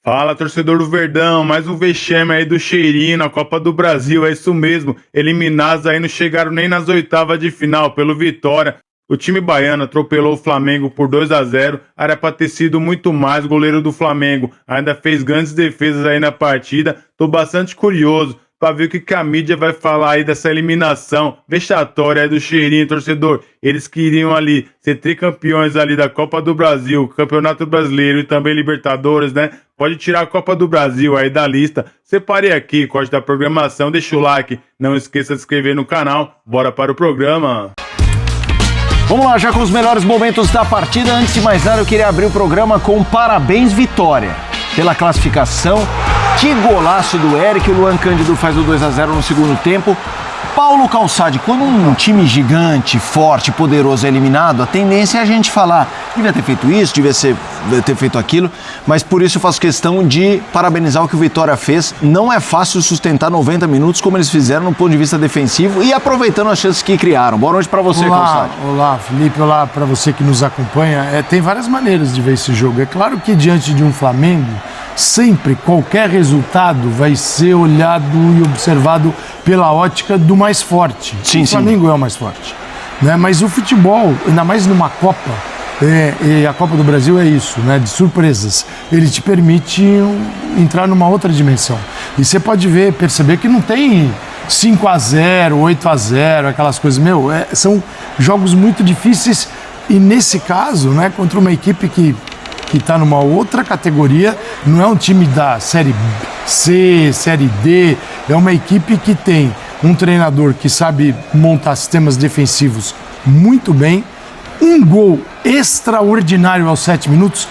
Fala, torcedor do Verdão, mais um vexame aí do Cheirinho na Copa do Brasil, é isso mesmo. Eliminados aí não chegaram nem nas oitavas de final pelo Vitória. O time baiano atropelou o Flamengo por 2-0, era pra ter sido muito mais. O goleiro do Flamengo ainda fez grandes defesas aí na partida. Tô bastante curioso pra ver o que a mídia vai falar aí dessa eliminação vexatória aí do Cheirinho, torcedor. Eles queriam ali ser tricampeões ali da Copa do Brasil, Campeonato Brasileiro e também Libertadores, né? Pode tirar a Copa do Brasil aí da lista. Separei aqui, corte da programação, deixa o like, não esqueça de se inscrever no canal. Bora para o programa. Vamos lá, já com os melhores momentos da partida. Antes de mais nada, eu queria abrir o programa com parabéns, Vitória, pela classificação. Que golaço do Eric, o Luan Cândido faz o 2-0 no segundo tempo. Paulo Calçade, quando um time gigante, forte, poderoso é eliminado, a tendência é a gente falar, devia ter feito isso, devia ter feito aquilo, mas por isso eu faço questão de parabenizar o que o Vitória fez. Não é fácil sustentar 90 minutos como eles fizeram no ponto de vista defensivo e aproveitando as chances que criaram. Boa noite para você, Calçade. Olá, Felipe, olá para você que nos acompanha. Tem várias maneiras de ver esse jogo. É claro que diante de um Flamengo, sempre qualquer resultado vai ser olhado e observado pela ótica do mais forte. Sim, o Flamengo é o mais forte, né? Mas o futebol, ainda mais numa Copa, e a Copa do Brasil é isso, né? De surpresas. Ele te permite entrar numa outra dimensão. E você pode perceber que não tem 5-0, 8-0, aquelas coisas. São jogos muito difíceis e nesse caso, né, contra uma equipe que está numa outra categoria, não é um time da Série C, Série D, é uma equipe que tem um treinador que sabe montar sistemas defensivos muito bem, um gol extraordinário aos 7 minutos,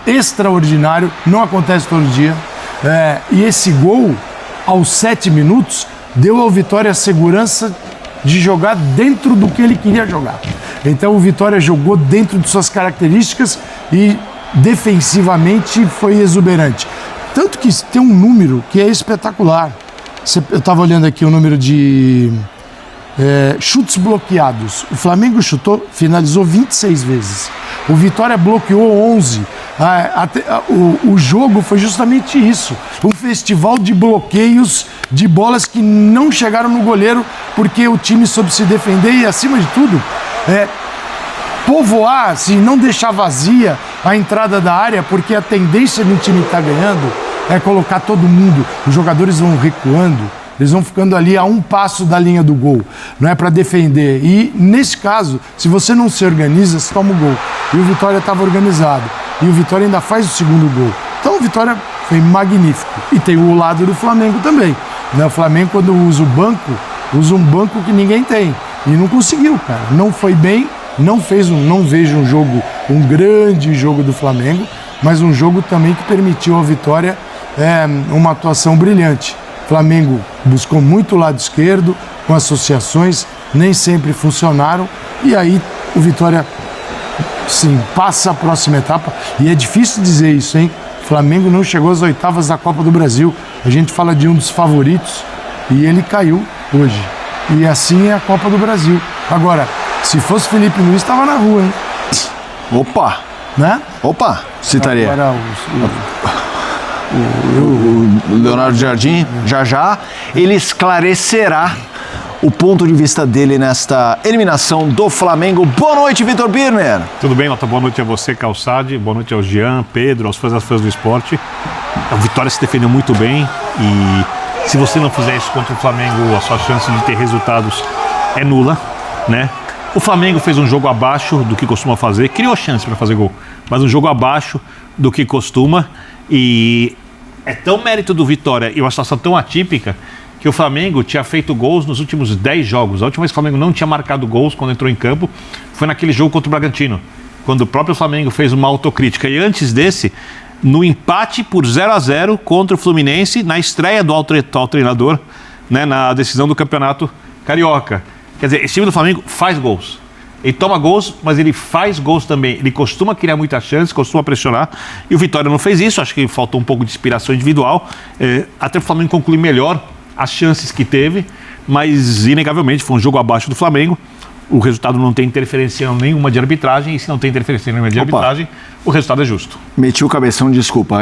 extraordinário, não acontece todo dia, e esse gol aos 7 minutos deu ao Vitória a segurança de jogar dentro do que ele queria jogar. Então o Vitória jogou dentro de suas características e defensivamente foi exuberante. Tanto que tem um número que é espetacular. Eu estava olhando aqui o número de chutes bloqueados. O Flamengo finalizou 26 vezes. O Vitória bloqueou 11. O jogo foi justamente isso. Um festival de bloqueios de bolas que não chegaram no goleiro porque o time soube se defender e, acima de tudo, povoar, assim, não deixar vazia a entrada da área, porque a tendência do time que está ganhando é colocar todo mundo. Os jogadores vão recuando, eles vão ficando ali a um passo da linha do gol, não é para defender. E, nesse caso, se você não se organiza, você toma o gol. E o Vitória estava organizado. E o Vitória ainda faz o segundo gol. Então o Vitória foi magnífico. E tem o lado do Flamengo também. Né? O Flamengo, quando usa um banco que ninguém tem. E não conseguiu, cara. Não foi bem, não vejo um grande jogo do Flamengo, mas um jogo também que permitiu ao Vitória uma atuação brilhante. O Flamengo buscou muito o lado esquerdo, com associações, nem sempre funcionaram. E aí o Vitória, sim, passa a próxima etapa. E é difícil dizer isso, hein? O Flamengo não chegou às oitavas da Copa do Brasil. A gente fala de um dos favoritos e ele caiu hoje. E assim é a Copa do Brasil. Agora, se fosse Felipe Luiz, estava na rua, hein? Opa! Né? Opa! Citaria. Agora, o Leonardo Jardim, já ele esclarecerá o ponto de vista dele nesta eliminação do Flamengo. Boa noite, Vitor Birner. Tudo bem, Nota? Boa noite a você, Calçade. Boa noite ao Jean, Pedro, aos fãs do esporte. A Vitória se defendeu muito bem e se você não fizer isso contra o Flamengo, a sua chance de ter resultados é nula, né? O Flamengo fez um jogo abaixo do que costuma fazer, criou chance para fazer gol, mas um jogo abaixo do que costuma, e é tão mérito do Vitória e uma situação tão atípica que o Flamengo tinha feito gols nos últimos 10 jogos. A última vez que o Flamengo não tinha marcado gols quando entrou em campo foi naquele jogo contra o Bragantino, quando o próprio Flamengo fez uma autocrítica. E antes desse, no empate por 0-0 contra o Fluminense, na estreia do atual treinador, né, na decisão do Campeonato Carioca. Quer dizer, esse time do Flamengo faz gols. Ele toma gols, mas ele faz gols também. Ele costuma criar muitas chances, costuma pressionar. E o Vitória não fez isso. Acho que faltou um pouco de inspiração individual. Até o Flamengo concluir melhor as chances que teve. Mas, inegavelmente, foi um jogo abaixo do Flamengo. o resultado não tem interferência nenhuma de arbitragem, e se não tem interferência nenhuma de arbitragem, o resultado é justo. Meti o cabeção, desculpa.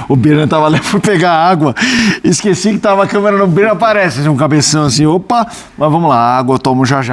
O Birna tava ali, fui pegar água, esqueci que tava a câmera no Birna, aparece um cabeção assim, opa, mas vamos lá, água eu tomo já.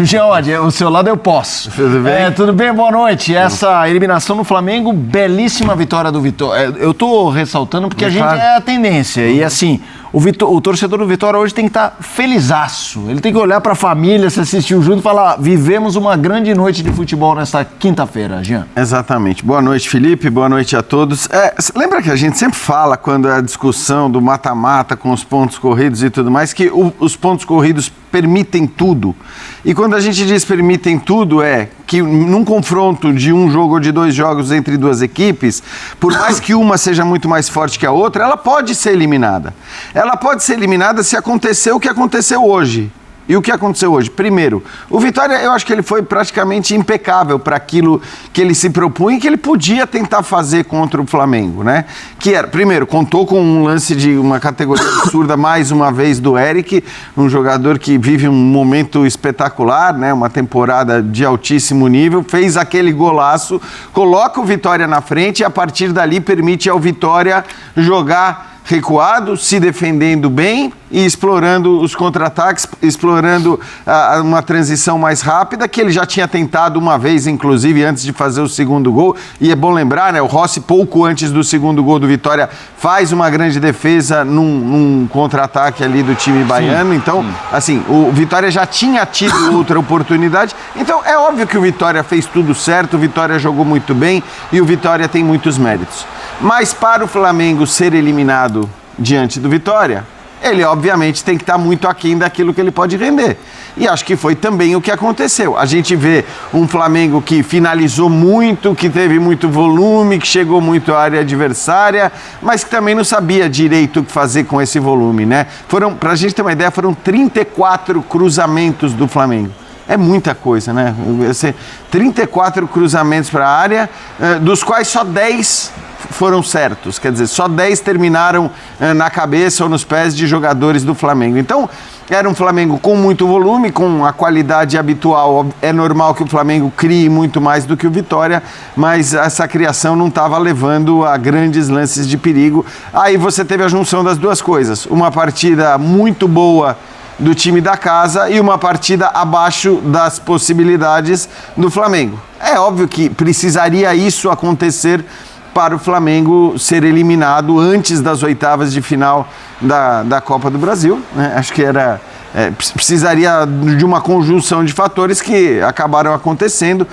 Geode, o seu lado eu posso. Tudo bem? Tudo bem, boa noite. Essa eliminação no Flamengo, belíssima vitória do Vitória. Eu tô ressaltando porque a gente é a tendência, e assim, o torcedor do Vitória hoje tem que estar felizaço. Ele tem que olhar para a família, se assistiu junto e falar: vivemos uma grande noite de futebol nesta quinta-feira, Jean. Exatamente. Boa noite, Felipe. Boa noite a todos. Lembra que a gente sempre fala, quando é a discussão do mata-mata com os pontos corridos e tudo mais, que os pontos corridos permitem tudo. E quando a gente diz permitem tudo, é que num confronto de um jogo ou de 2 jogos entre 2 equipes, por mais que uma seja muito mais forte que a outra, ela pode ser eliminada. Ela pode ser eliminada se acontecer o que aconteceu hoje. E o que aconteceu hoje? Primeiro, o Vitória, eu acho que ele foi praticamente impecável para aquilo que ele se propunha e que ele podia tentar fazer contra o Flamengo, né? Que era, primeiro, contou com um lance de uma categoria absurda, mais uma vez, do Eric, um jogador que vive um momento espetacular, né? Uma temporada de altíssimo nível, fez aquele golaço, coloca o Vitória na frente e a partir dali permite ao Vitória jogar recuado, se defendendo bem e explorando os contra-ataques, explorando uma transição mais rápida, que ele já tinha tentado uma vez, inclusive, antes de fazer o segundo gol. E é bom lembrar, né, o Rossi, pouco antes do segundo gol do Vitória, faz uma grande defesa num contra-ataque ali do time baiano. Então, assim, o Vitória já tinha tido outra oportunidade. Então, é óbvio que o Vitória fez tudo certo, o Vitória jogou muito bem e o Vitória tem muitos méritos. Mas para o Flamengo ser eliminado diante do Vitória, ele obviamente tem que estar muito aquém daquilo que ele pode render. E acho que foi também o que aconteceu. A gente vê um Flamengo que finalizou muito, que teve muito volume, que chegou muito à área adversária, mas que também não sabia direito o que fazer com esse volume, né? Pra gente ter uma ideia, foram 34 cruzamentos do Flamengo. É muita coisa, né? 34 cruzamentos para a área, dos quais só 10 foram certos. Quer dizer, só 10 terminaram na cabeça ou nos pés de jogadores do Flamengo. Então, era um Flamengo com muito volume, com a qualidade habitual. É normal que o Flamengo crie muito mais do que o Vitória, mas essa criação não estava levando a grandes lances de perigo. Aí você teve a junção das duas coisas. Uma partida muito boa do time da casa e uma partida abaixo das possibilidades do Flamengo. É óbvio que precisaria isso acontecer para o Flamengo ser eliminado antes das oitavas de final da Copa do Brasil, né? Acho que precisaria de uma conjunção de fatores que acabaram acontecendo.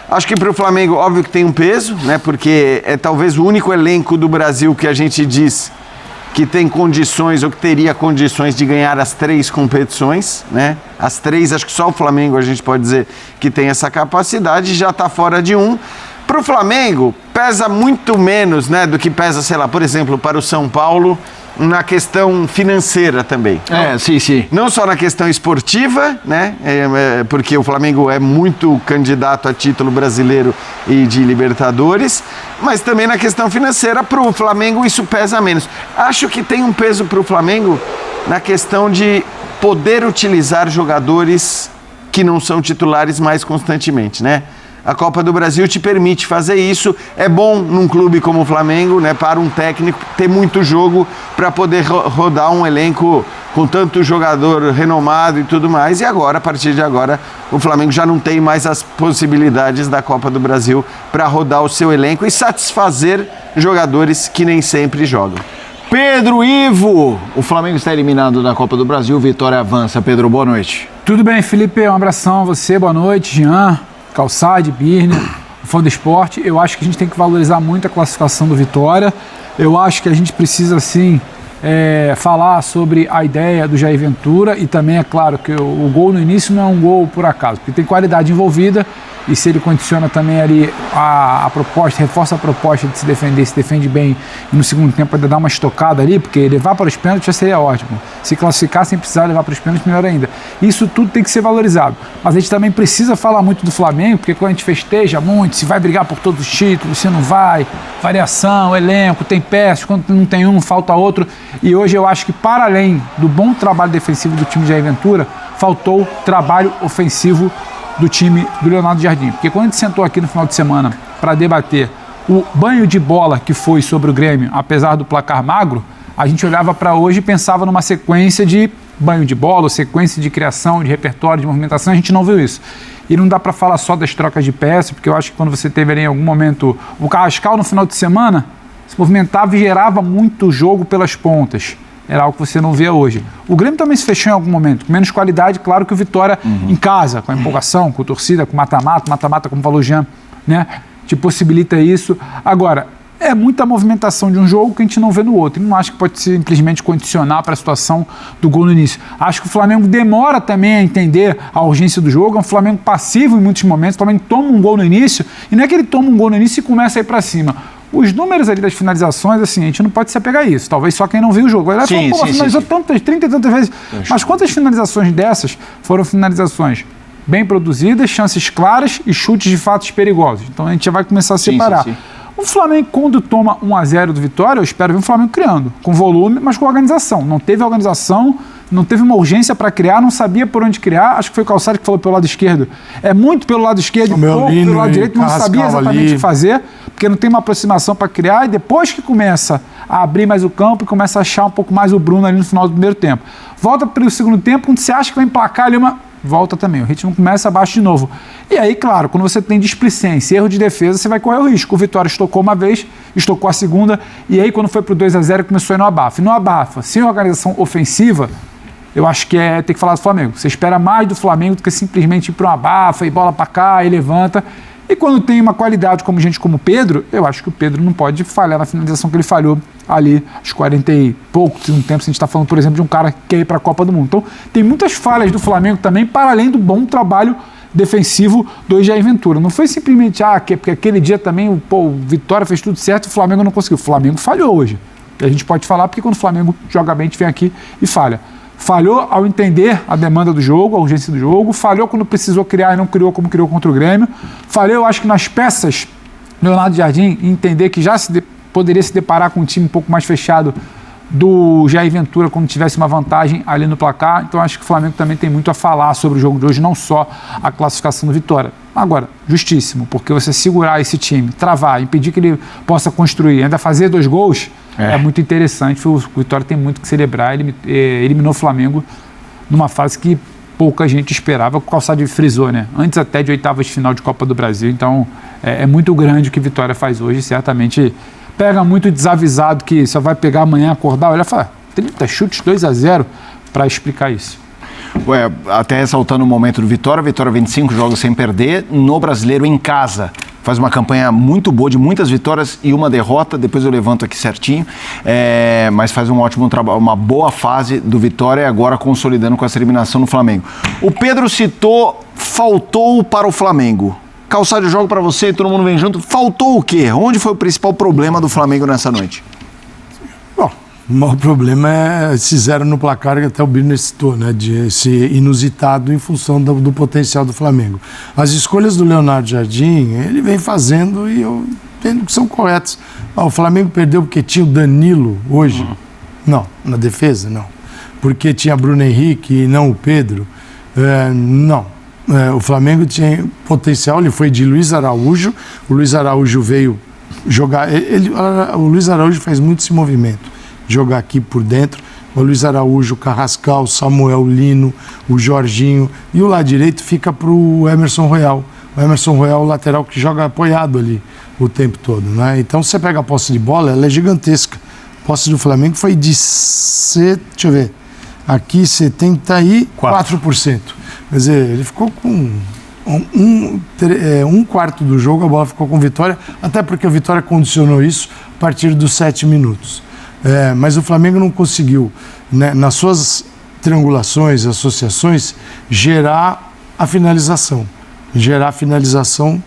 Acho que para o Flamengo, óbvio que tem um peso, né? Porque é talvez o único elenco do Brasil que a gente diz que tem condições ou que teria condições de ganhar as 3 competições, né? As 3, acho que só o Flamengo a gente pode dizer que tem essa capacidade, já está fora de um. Para o Flamengo, pesa muito menos, né, do que pesa, sei lá, por exemplo, para o São Paulo, na questão financeira também. Sim. Não só na questão esportiva, né, porque o Flamengo é muito candidato a título brasileiro e de Libertadores, mas também na questão financeira. Para o Flamengo isso pesa menos. Acho que tem um peso para o Flamengo na questão de poder utilizar jogadores que não são titulares mais constantemente, né? A Copa do Brasil te permite fazer isso. É bom num clube como o Flamengo, né, para um técnico ter muito jogo para poder rodar um elenco com tanto jogador renomado e tudo mais. E agora, a partir de agora, o Flamengo já não tem mais as possibilidades da Copa do Brasil para rodar o seu elenco e satisfazer jogadores que nem sempre jogam. Pedro Ivo, o Flamengo está eliminado da Copa do Brasil, Vitória avança. Pedro, boa noite. Tudo bem, Felipe, um abração a você, boa noite, Jean, Calçade, Birne, fã do esporte. Eu acho que a gente tem que valorizar muito a classificação do Vitória. Eu acho que a gente precisa, sim, falar sobre a ideia do Jair Ventura e também, é claro, que o gol no início não é um gol por acaso, porque tem qualidade envolvida e se ele condiciona também ali a proposta, reforça a proposta de se defende bem e no segundo tempo ainda dar uma estocada ali, porque levar para os pênaltis já seria ótimo. Se classificar sem precisar levar para os pênaltis, melhor ainda. Isso tudo tem que ser valorizado. Mas a gente também precisa falar muito do Flamengo, porque quando a gente festeja muito, se vai brigar por todos os títulos, se não vai, variação, elenco, tem peças, quando não tem um, falta outro. E hoje eu acho que, para além do bom trabalho defensivo do time de Jair Ventura, faltou trabalho ofensivo do time do Leonardo Jardim. Porque quando a gente sentou aqui no final de semana para debater o banho de bola que foi sobre o Grêmio, apesar do placar magro, a gente olhava para hoje e pensava numa sequência de banho de bola, sequência de criação, de repertório, de movimentação. A gente não viu isso. E não dá para falar só das trocas de peça, porque eu acho que quando você teve ali em algum momento o Carrascal no final de semana, se movimentava e gerava muito jogo pelas pontas. Era algo que você não vê hoje. O Grêmio também se fechou em algum momento, com menos qualidade, claro que o Vitória em casa, com a empolgação, com a torcida, com o mata-mata, como falou o Jean, né, te possibilita isso. Agora, é muita movimentação de um jogo que a gente não vê no outro. E não acho que pode simplesmente condicionar para a situação do gol no início. Acho que o Flamengo demora também a entender a urgência do jogo. É um Flamengo passivo em muitos momentos. O Flamengo toma um gol no início, e não é que ele toma um gol no início e começa a ir para cima. Os números ali das finalizações, assim, a gente não pode se apegar a isso. Talvez só quem não viu o jogo. Ele finalizou tantas, 30 e tantas vezes. Mas quantas finalizações dessas foram finalizações bem produzidas, chances claras e chutes de fatos perigosos? Então a gente já vai começar a separar. O Flamengo, quando toma 1-0 do Vitória, eu espero ver o Flamengo criando, com volume, mas com organização. Não teve organização, não teve uma urgência para criar, não sabia por onde criar. Acho que foi o Calçado que falou pelo lado esquerdo. É muito pelo lado esquerdo, pouco pelo lado direito, não sabia exatamente o que fazer, porque não tem uma aproximação para criar, e depois que começa a abrir mais o campo e começa a achar um pouco mais o Bruno ali no final do primeiro tempo. Volta para o segundo tempo, quando você acha que vai emplacar ali volta também, o ritmo começa abaixo de novo. E aí, claro, quando você tem displicência, erro de defesa, você vai correr o risco. O Vitória estocou uma vez, estocou a segunda, e aí quando foi pro 2-0 começou a ir no abafa. E no abafa, sem organização ofensiva, eu acho que tem que falar do Flamengo. Você espera mais do Flamengo do que simplesmente ir para um abafa, e bola para cá, e levanta. E quando tem uma qualidade como gente como o Pedro, eu acho que o Pedro não pode falhar na finalização que ele falhou ali, aos 40 e poucos, um tempo, se a gente está falando, por exemplo, de um cara que quer ir para a Copa do Mundo. Então, tem muitas falhas do Flamengo também, para além do bom trabalho defensivo do Jair Ventura. Não foi simplesmente, porque aquele dia também o Vitória fez tudo certo e o Flamengo não conseguiu. O Flamengo falhou hoje. E a gente pode falar porque quando o Flamengo joga bem, a gente vem aqui e falha. Falhou ao entender a demanda do jogo, a urgência do jogo, falhou quando precisou criar e não criou como criou contra o Grêmio, falhou, eu acho que nas peças Leonardo Jardim, entender que já poderia se deparar com um time um pouco mais fechado do Jair Ventura quando tivesse uma vantagem ali no placar. Então acho que o Flamengo também tem muito a falar sobre o jogo de hoje, não só a classificação do Vitória. Agora, justíssimo, porque você segurar esse time, travar, impedir que ele possa construir, ainda fazer 2 gols, é muito interessante. O Vitória tem muito que celebrar. Ele eliminou o Flamengo numa fase que pouca gente esperava, que o Calçado frisou, né? Antes até de oitavas de final de Copa do Brasil. Então é muito grande o que o Vitória faz hoje. Certamente pega muito desavisado que só vai pegar amanhã, acordar, olha e falar 30 chutes, 2-0 para explicar isso. Até ressaltando o momento do Vitória 25 jogos sem perder, no Brasileiro em casa. Faz uma campanha muito boa, de muitas vitórias e uma derrota, depois eu levanto aqui certinho, mas faz um ótimo trabalho, uma boa fase do Vitória, agora consolidando com essa eliminação no Flamengo. O Pedro citou, faltou para o Flamengo. Calçado, eu jogo para você, todo mundo vem junto. Faltou o quê? Onde foi o principal problema do Flamengo nessa noite? Bom, o maior problema é esse 0 no placar que até o Birner citou, né? De ser inusitado em função do potencial do Flamengo. As escolhas do Leonardo Jardim, ele vem fazendo e eu entendo que são corretas. O Flamengo perdeu porque tinha o Danilo hoje? Não, na defesa, não. Porque tinha Bruno Henrique e não o Pedro? Não. O Flamengo tinha potencial, ele foi de Luiz Araújo, o Luiz Araújo veio jogar, o Luiz Araújo faz muito esse movimento, jogar aqui por dentro, o Luiz Araújo, o Carrascal, o Samuel Lino, o Jorginho, e o lado direito fica para o Emerson Royal. O Emerson Royal, o lateral que joga apoiado ali o tempo todo, né? Então você pega a posse de bola, ela é gigantesca. A posse do Flamengo foi de, deixa eu ver, aqui 74%. Quer dizer, ele ficou com um quarto do jogo, a bola ficou com Vitória, até porque o Vitória condicionou isso a partir dos 7 minutos. Mas o Flamengo não conseguiu, né, nas suas triangulações, associações, gerar a finalização. Gerar a finalização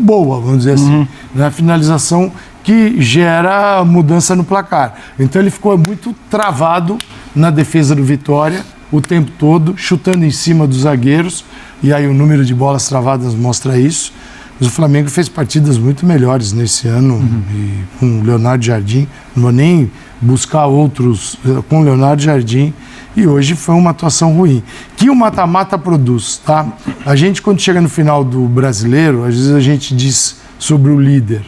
boa, vamos dizer assim. Né, a finalização que gera mudança no placar. Então ele ficou muito travado na defesa do Vitória o tempo todo, chutando em cima dos zagueiros, e aí o número de bolas travadas mostra isso. Mas o Flamengo fez partidas muito melhores nesse ano, e com o Leonardo Jardim, não vou nem buscar outros com o Leonardo Jardim, e hoje foi uma atuação ruim. Que o mata-mata produz, tá? A gente, quando chega no final do Brasileiro, às vezes a gente diz sobre o líder.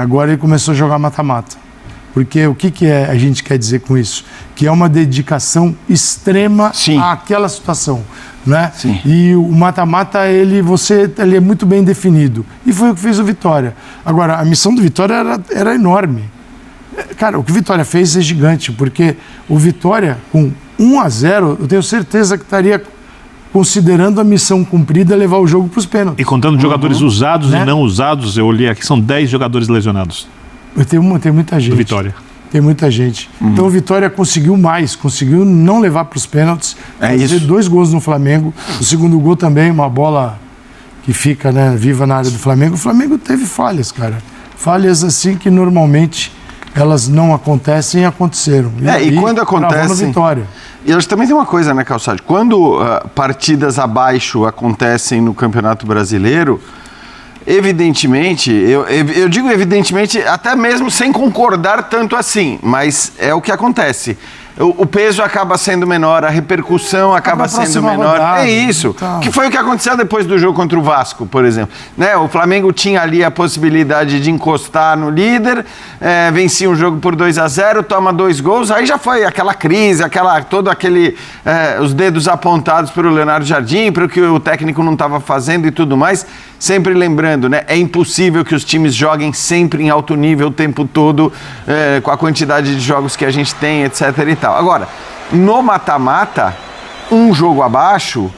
Agora ele começou a jogar mata-mata. Porque o que a gente quer dizer com isso? Que é uma dedicação extrema àquela situação, né? Sim. E o mata-mata, ele é muito bem definido. E foi o que fez o Vitória. Agora, a missão do Vitória era enorme. Cara, o que o Vitória fez é gigante, porque o Vitória, com 1-0, eu tenho certeza que estaria considerando a missão cumprida levar o jogo para os pênaltis. E contando jogadores usados Né? e não usados, eu olhei aqui, são 10 jogadores lesionados Tem muita gente. do Vitória. Tem muita gente. Então o Vitória conseguiu mais, conseguiu não levar para os pênaltis, fazer 2 gols no Flamengo. O segundo gol também, uma bola que fica, né, viva na área do Flamengo. O Flamengo teve falhas, cara. Falhas assim que normalmente elas não acontecem e aconteceram. E quando acontecem... no Vitória. E hoje também tem uma coisa, né, Calçade? Quando partidas abaixo acontecem no Campeonato Brasileiro, evidentemente, eu digo evidentemente até mesmo sem concordar tanto assim, mas é o que acontece. O peso acaba sendo menor, a repercussão acaba sendo menor. Rodada, é isso. então. Que foi o que aconteceu depois do jogo contra o Vasco, por exemplo. Né? O Flamengo tinha ali a possibilidade de encostar no líder, vencia um jogo por 2-0, toma 2 gols, aí já foi aquela crise, os dedos apontados para o Leonardo Jardim, para o que o técnico não estava fazendo e tudo mais. Sempre lembrando, né? É impossível que os times joguem sempre em alto nível o tempo todo, com a quantidade de jogos que a gente tem, etc. e tal. Agora, no mata-mata, um jogo abaixo,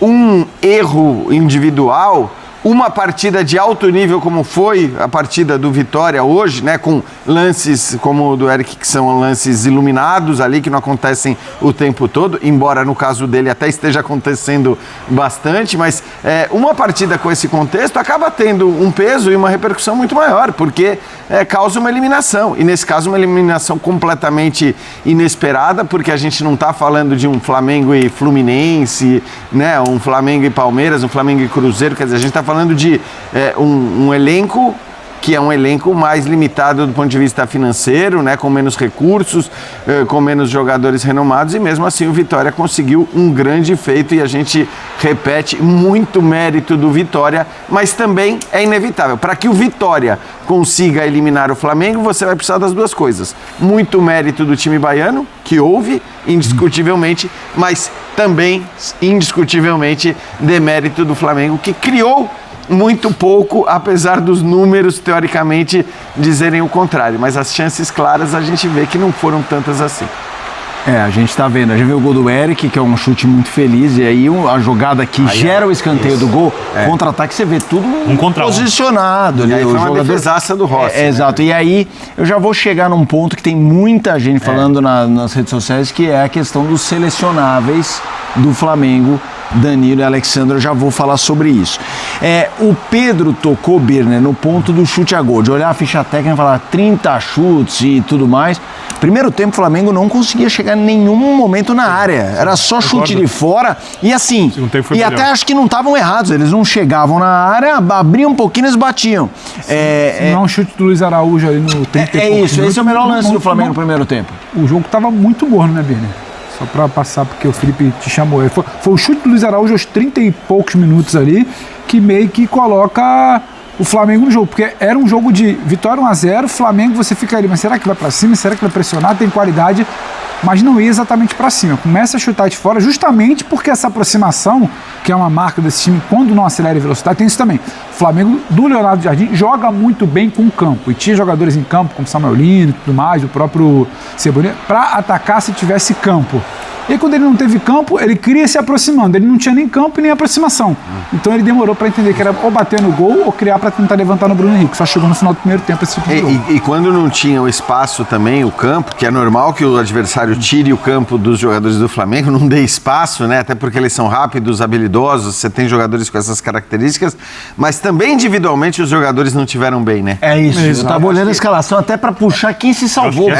um erro individual, uma partida de alto nível como foi a partida do Vitória hoje, né, com lances como o do Eric, que são lances iluminados ali, que não acontecem o tempo todo, embora no caso dele até esteja acontecendo bastante, mas uma partida com esse contexto acaba tendo um peso e uma repercussão muito maior, porque causa uma eliminação, e nesse caso uma eliminação completamente inesperada, porque a gente não está falando de um Flamengo e Fluminense, né, um Flamengo e Palmeiras, um Flamengo e Cruzeiro, quer dizer, a gente está falando de um elenco que é um elenco mais limitado do ponto de vista financeiro, né, com menos recursos, com menos jogadores renomados, e mesmo assim o Vitória conseguiu um grande feito, e a gente repete, muito mérito do Vitória, mas também é inevitável. Para que o Vitória consiga eliminar o Flamengo, você vai precisar das duas coisas. Muito mérito do time baiano, que houve, indiscutivelmente, mas também, indiscutivelmente, demérito do Flamengo, que criou muito pouco, apesar dos números, teoricamente, dizerem o contrário. Mas as chances claras a gente vê que não foram tantas assim. A gente tá vendo, a gente viu o gol do Eric, que é um chute muito feliz, e aí a jogada que gera o escanteio do gol, contra-ataque, você vê tudo posicionado ali. E aí foi o uma jogador... defesaça do Rossi. Exato, e aí eu já vou chegar num ponto que tem muita gente falando nas redes sociais, que é a questão dos selecionáveis do Flamengo, Danilo e Alexandre, eu já vou falar sobre isso. O Pedro tocou, Birner, no ponto do chute a gol, de olhar a ficha técnica e falar 30 chutes e tudo mais. Primeiro tempo, o Flamengo não conseguia chegar em nenhum momento na área. Era só chute de fora. E assim, e até acho que não estavam errados. Eles não chegavam na área, abriam um pouquinho e eles batiam. Não é um chute do Luiz Araújo ali no 30 isso, esse é o melhor lance do Flamengo no primeiro tempo. O jogo estava muito morno, né, Birner? Só para passar, porque o Felipe te chamou. Foi o chute do Luiz Araújo aos 30 e poucos minutos ali, que meio que coloca o Flamengo no jogo, porque era um jogo de vitória 1-0, Flamengo, você fica ali, mas será que vai para cima? Será que vai pressionar? Tem qualidade, mas não ia exatamente para cima. Começa a chutar de fora justamente porque essa aproximação, que é uma marca desse time, quando não acelera em velocidade, tem isso também. O Flamengo, do Leonardo Jardim, joga muito bem com o campo, e tinha jogadores em campo, como Samuel Lino e tudo mais, o próprio Cebolinha, para atacar se tivesse campo. E aí, quando ele não teve campo, ele queria se aproximando. Ele não tinha nem campo e nem aproximação. Então ele demorou para entender que era ou bater no gol ou criar para tentar levantar no Bruno Henrique. Só chegou no final do primeiro tempo esse tipo de jogo. E quando não tinha o espaço também, o campo, que é normal que o adversário tire o campo dos jogadores do Flamengo, não dê espaço, né? Até porque eles são rápidos, habilidosos, você tem jogadores com essas características, mas também individualmente os jogadores não tiveram bem, né? Eu tava olhando a escalação até para puxar quem se salvou.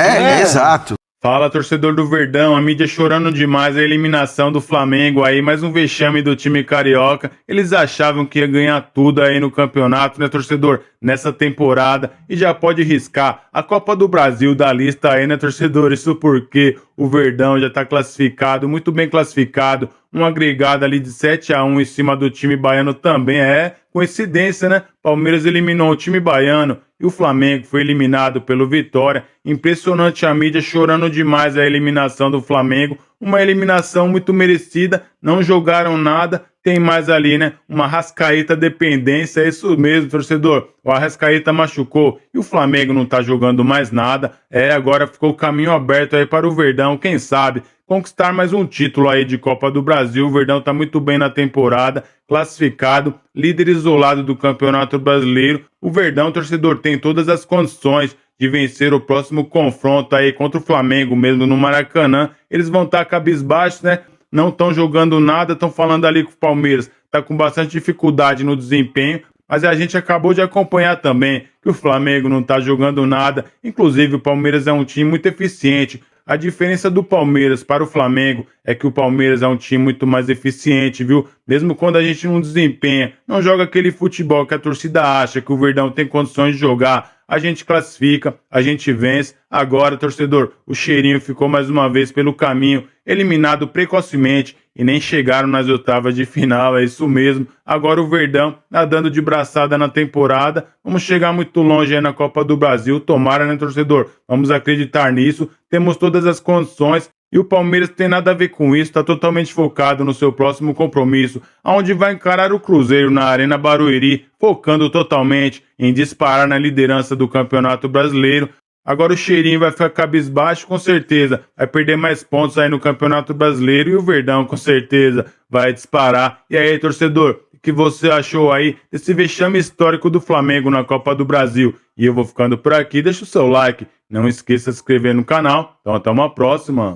Exato. Fala, torcedor do Verdão, a mídia chorando demais a eliminação do Flamengo aí, mais um vexame do time carioca. Eles achavam que ia ganhar tudo aí no campeonato, né, torcedor? Nessa temporada, e já pode riscar a Copa do Brasil da lista aí, né, torcedor? Isso porque o Verdão já tá classificado, muito bem classificado, um agregado ali de 7-1 em cima do time baiano também. É coincidência, né? Palmeiras eliminou o time baiano e o Flamengo foi eliminado pelo Vitória. Impressionante, a mídia chorando demais a eliminação do Flamengo. Uma eliminação muito merecida, não jogaram nada. Tem mais ali, né? Uma Arrascaeta dependência, é isso mesmo, torcedor. O Arrascaeta machucou e o Flamengo não tá jogando mais nada. Agora ficou o caminho aberto aí para o Verdão, quem sabe conquistar mais um título aí de Copa do Brasil. O Verdão tá muito bem na temporada, classificado, líder isolado do Campeonato Brasileiro. O Verdão, torcedor, tem todas as condições de vencer o próximo confronto aí contra o Flamengo mesmo no Maracanã. Eles vão estar cabisbaixos, né? Não estão jogando nada, estão falando ali que o Palmeiras está com bastante dificuldade no desempenho, mas a gente acabou de acompanhar também que o Flamengo não está jogando nada. Inclusive, o Palmeiras é um time muito eficiente. A diferença do Palmeiras para o Flamengo é que o Palmeiras é um time muito mais eficiente, viu? Mesmo quando a gente não desempenha, não joga aquele futebol que a torcida acha que o Verdão tem condições de jogar, a gente classifica, a gente vence. Agora, torcedor, o cheirinho ficou mais uma vez pelo caminho, eliminado precocemente e nem chegaram nas oitavas de final, é isso mesmo. Agora o Verdão nadando de braçada na temporada, vamos chegar muito longe aí na Copa do Brasil, tomara, né, torcedor? Vamos acreditar nisso, temos todas as condições. E o Palmeiras tem nada a ver com isso, está totalmente focado no seu próximo compromisso, onde vai encarar o Cruzeiro na Arena Barueri, focando totalmente em disparar na liderança do Campeonato Brasileiro. Agora o cheirinho vai ficar cabisbaixo, com certeza, vai perder mais pontos aí no Campeonato Brasileiro e o Verdão, com certeza, vai disparar. E aí, torcedor, o que você achou aí desse vexame histórico do Flamengo na Copa do Brasil? E eu vou ficando por aqui, deixa o seu like, não esqueça de se inscrever no canal. Então até uma próxima.